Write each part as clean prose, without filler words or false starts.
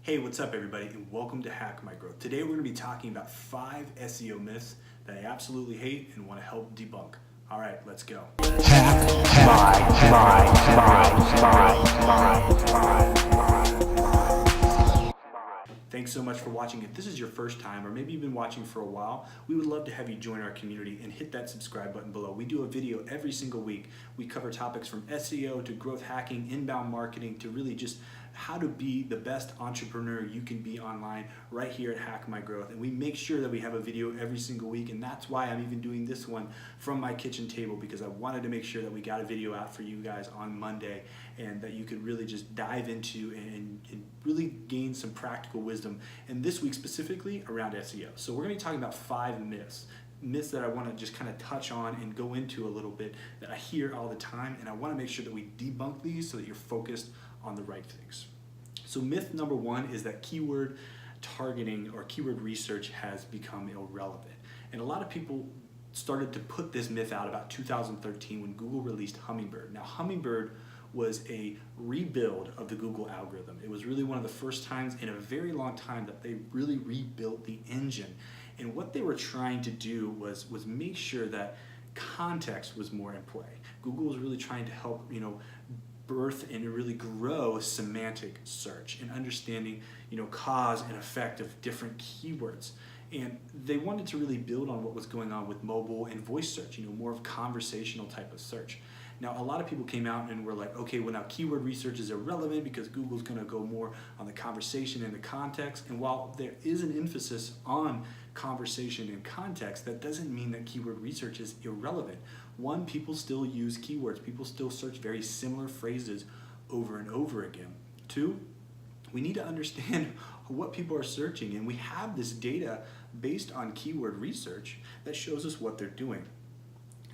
Hey, what's up everybody, and welcome to Hack My Growth. Today we're going to be talking about 5 SEO myths that I absolutely hate and want to help debunk. All right, let's go. Thanks so much for watching. If this is your first time, or maybe you've been watching for a while, we would love to have you join our community and hit that subscribe button below. We do a video every single week. We cover topics from SEO to growth hacking, inbound marketing, to really just how to be the best entrepreneur you can be online right here at Hack My Growth. And we make sure that we have a video every single week, and that's why I'm even doing this one from my kitchen table, because I wanted to make sure that we got a video out for you guys on Monday and that you could really just dive into and really gain some practical wisdom. And this week specifically around SEO. So we're going to be talking about 5 myths that I want to just kind of touch on and go into a little bit that I hear all the time, and I want to make sure that we debunk these so that you're focused on the right things. So myth number 1 is that keyword targeting or keyword research has become irrelevant. And a lot of people started to put this myth out about 2013 when Google released Hummingbird. Now Hummingbird was a rebuild of the Google algorithm. It was really one of the first times in a very long time that they really rebuilt the engine. And what they were trying to do was make sure that context was more in play. Google was really trying to help, birth and really grow semantic search and understanding, cause and effect of different keywords. And they wanted to really build on what was going on with mobile and voice search, more of conversational type of search. Now, a lot of people came out and were like, okay, well now keyword research is irrelevant because Google's gonna go more on the conversation and the context. And while there is an emphasis on conversation and context, that doesn't mean that keyword research is irrelevant. One, people still use keywords. People still search very similar phrases over and over again. 2, we need to understand what people are searching, and we have this data based on keyword research that shows us what they're doing.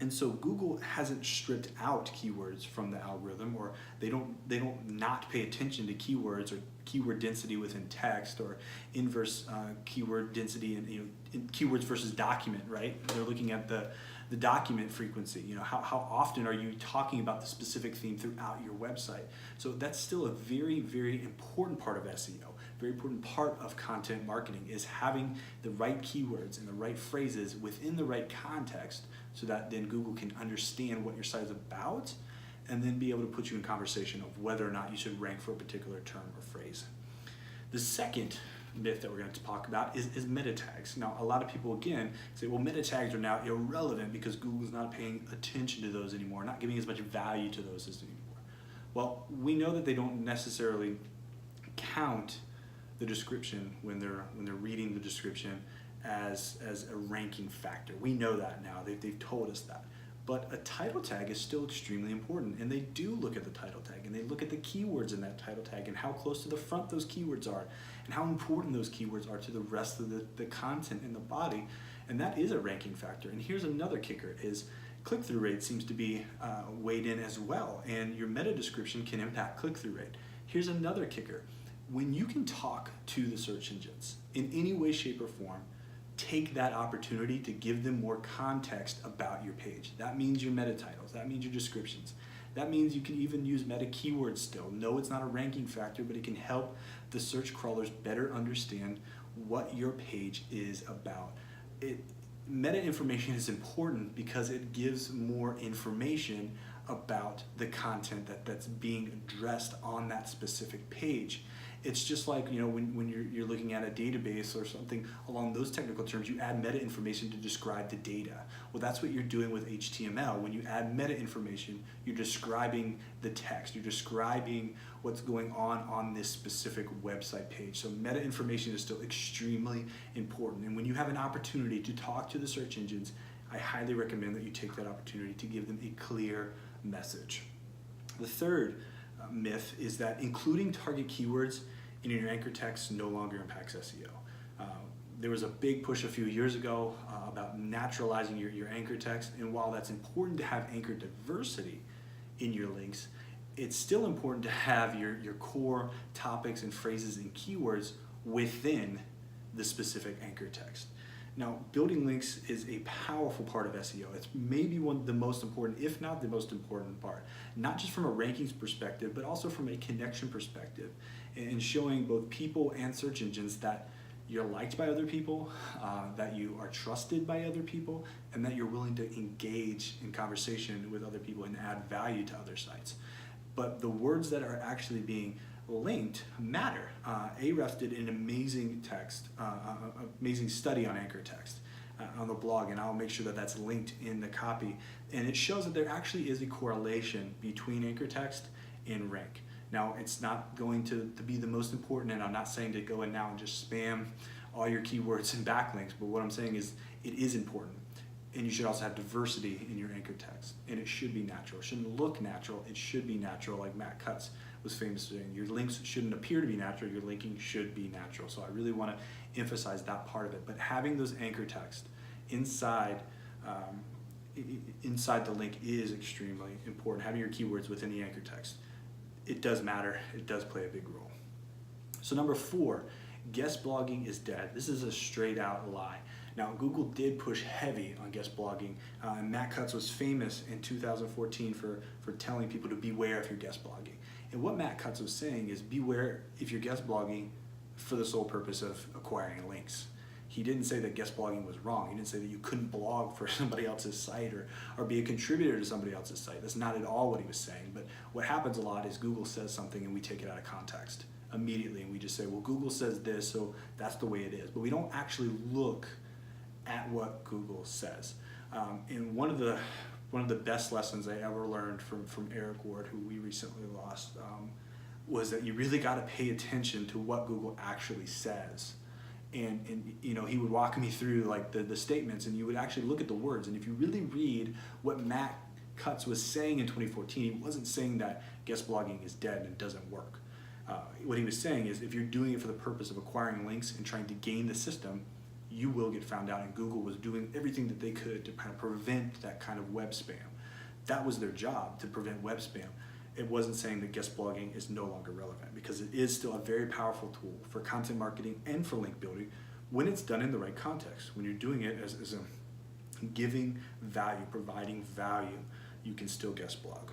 And so Google hasn't stripped out keywords from the algorithm, or they don't not pay attention to keywords or keyword density within text or inverse keyword density and in keywords versus document, right? They're looking at the document frequency. How often are you talking about the specific theme throughout your website? So that's still a very, very important part of SEO. Very important part of content marketing is having the right keywords and the right phrases within the right context, so that then Google can understand what your site is about and then be able to put you in conversation of whether or not you should rank for a particular term or phrase. The second myth that we're going to talk about is meta tags. Now, a lot of people again say, well, meta tags are now irrelevant because Google's not paying attention to those anymore, not giving as much value to those as anymore. Well, we know that they don't necessarily count the description when they're reading the description as a ranking factor. We know that now. They've told us that. But a title tag is still extremely important, and they do look at the title tag, and they look at the keywords in that title tag and how close to the front those keywords are and how important those keywords are to the rest of the content in the body, and that is a ranking factor. And here's another kicker is click-through rate seems to be weighed in as well, and your meta description can impact click-through rate. Here's another kicker. When you can talk to the search engines in any way, shape, or form, take that opportunity to give them more context about your page. That means your meta titles, that means your descriptions. That means you can even use meta keywords still. No, it's not a ranking factor, but it can help the search crawlers better understand what your page is about. Meta information is important because it gives more information about the content that's being addressed on that specific page. It's just like when you're looking at a database or something along those technical terms, you add meta information to describe the data. Well, that's what you're doing with HTML. When you add meta information, you're describing the text. You're describing what's going on this specific website page. So meta information is still extremely important. And when you have an opportunity to talk to the search engines, I highly recommend that you take that opportunity to give them a clear message. The third myth is that including target keywords in your anchor text no longer impacts SEO. There was a big push a few years ago about naturalizing your anchor text, and while that's important to have anchor diversity in your links, it's still important to have your core topics and phrases and keywords within the specific anchor text. Now, building links is a powerful part of SEO. It's maybe one of the most important, if not the most important part, not just from a rankings perspective, but also from a connection perspective. and showing both people and search engines that you're liked by other people, that you are trusted by other people, and that you're willing to engage in conversation with other people and add value to other sites. But the words that are actually being linked matter. Ahrefs did an amazing amazing study on anchor text on the blog, and I'll make sure that that's linked in the copy. And it shows that there actually is a correlation between anchor text and rank. Now, it's not going to be the most important, and I'm not saying to go in now and just spam all your keywords and backlinks, but what I'm saying is it is important. And you should also have diversity in your anchor text, and it should be natural. It shouldn't look natural, it should be natural, like Matt Cutts was famous for saying. Your links shouldn't appear to be natural, your linking should be natural. So I really want to emphasize that part of it. But having those anchor text inside the link is extremely important. Having your keywords within the anchor text, it does matter, it does play a big role. So number 4, guest blogging is dead. This is a straight out lie. Now, Google did push heavy on guest blogging, and Matt Cutts was famous in 2014 for telling people to beware if you're guest blogging. And what Matt Cutts was saying is beware if you're guest blogging for the sole purpose of acquiring links. He didn't say that guest blogging was wrong. He didn't say that you couldn't blog for somebody else's site or be a contributor to somebody else's site. That's not at all what he was saying. But what happens a lot is Google says something and we take it out of context immediately, and we just say, well, Google says this, so that's the way it is. But we don't actually look at what Google says. And one of the best lessons I ever learned from Eric Ward, who we recently lost, was that you really got to pay attention to what Google actually says. And you know, he would walk me through like the statements, and you would actually look at the words. And if you really read what Matt Cutts was saying in 2014, he wasn't saying that guest blogging is dead and doesn't work. What he was saying is if you're doing it for the purpose of acquiring links and trying to game the system, you will get found out. And Google was doing everything that they could to kind of prevent that kind of web spam. That was their job, to prevent web spam. It wasn't saying that guest blogging is no longer relevant, because it is still a very powerful tool for content marketing and for link building when it's done in the right context. When you're doing it as a giving value, providing value, you can still guest blog.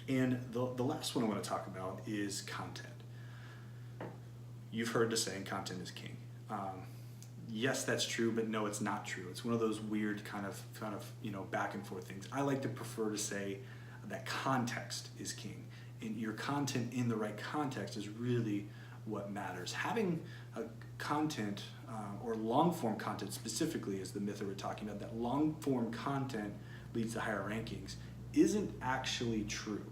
And the last one I want to talk about is content. You've heard the saying, content is king. Yes, that's true, but no, it's not true. It's one of those weird kind of back and forth things. I like to prefer to say that context is king, and your content in the right context is really what matters. Having a content or long form content specifically is the myth that we're talking about, that long form content leads to higher rankings, isn't actually true.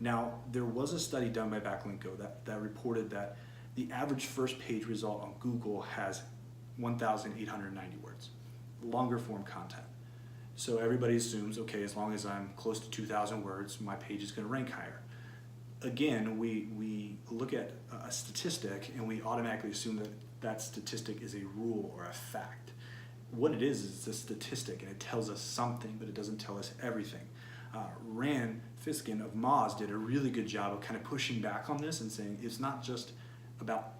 Now, there was a study done by Backlinko that reported that the average first page result on Google has 1,890 words, longer form content. So everybody assumes, okay, as long as I'm close to 2,000 words, my page is going to rank higher. Again, we look at a statistic and we automatically assume that that statistic is a rule or a fact. What it is it's a statistic, and it tells us something, but it doesn't tell us everything. Rand Fiskin of Moz did a really good job of kind of pushing back on this and saying it's not just about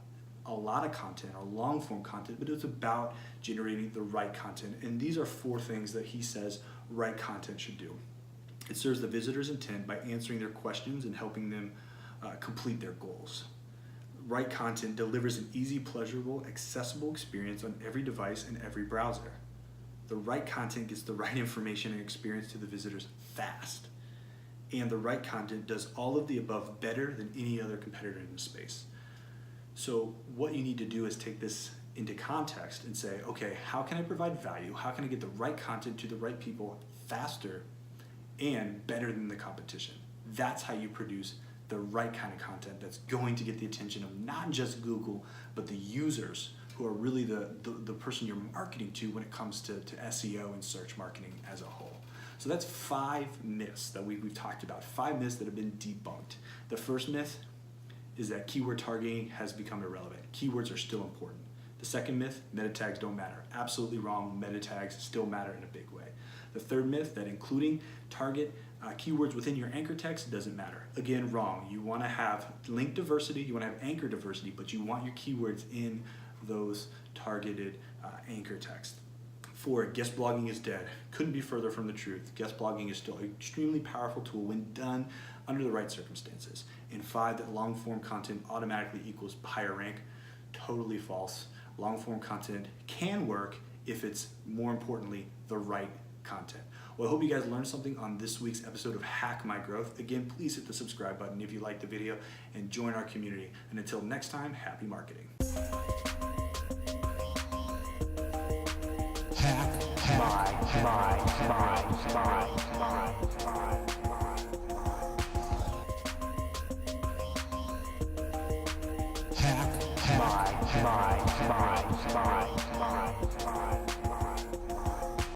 a lot of content or long form content, but it's about generating the right content. And these are 4 things that he says right content should do. It serves the visitor's intent by answering their questions and helping them complete their goals. Right content delivers an easy, pleasurable, accessible experience on every device and every browser. The right content gets the right information and experience to the visitors fast. And the right content does all of the above better than any other competitor in the space. So what you need to do is take this into context and say, okay, how can I provide value? How can I get the right content to the right people faster and better than the competition? That's how you produce the right kind of content that's going to get the attention of not just Google, but the users who are really the person you're marketing to when it comes to SEO and search marketing as a whole. So that's 5 myths that we've talked about, 5 myths that have been debunked. The first myth is that keyword targeting has become irrelevant. Keywords are still important. The second myth, meta tags don't matter. Absolutely wrong, meta tags still matter in a big way. The third myth, that including target keywords within your anchor text doesn't matter. Again, wrong. You want to have link diversity, you want to have anchor diversity, but you want your keywords in those targeted anchor text. 4, guest blogging is dead. Couldn't be further from the truth. Guest blogging is still an extremely powerful tool when done under the right circumstances. And 5, that long form content automatically equals higher rank. Totally false. Long form content can work if it's, more importantly, the right content. Well, I hope you guys learned something on this week's episode of Hack My Growth. Again, please hit the subscribe button if you liked the video and join our community. And until next time, happy marketing. Hack my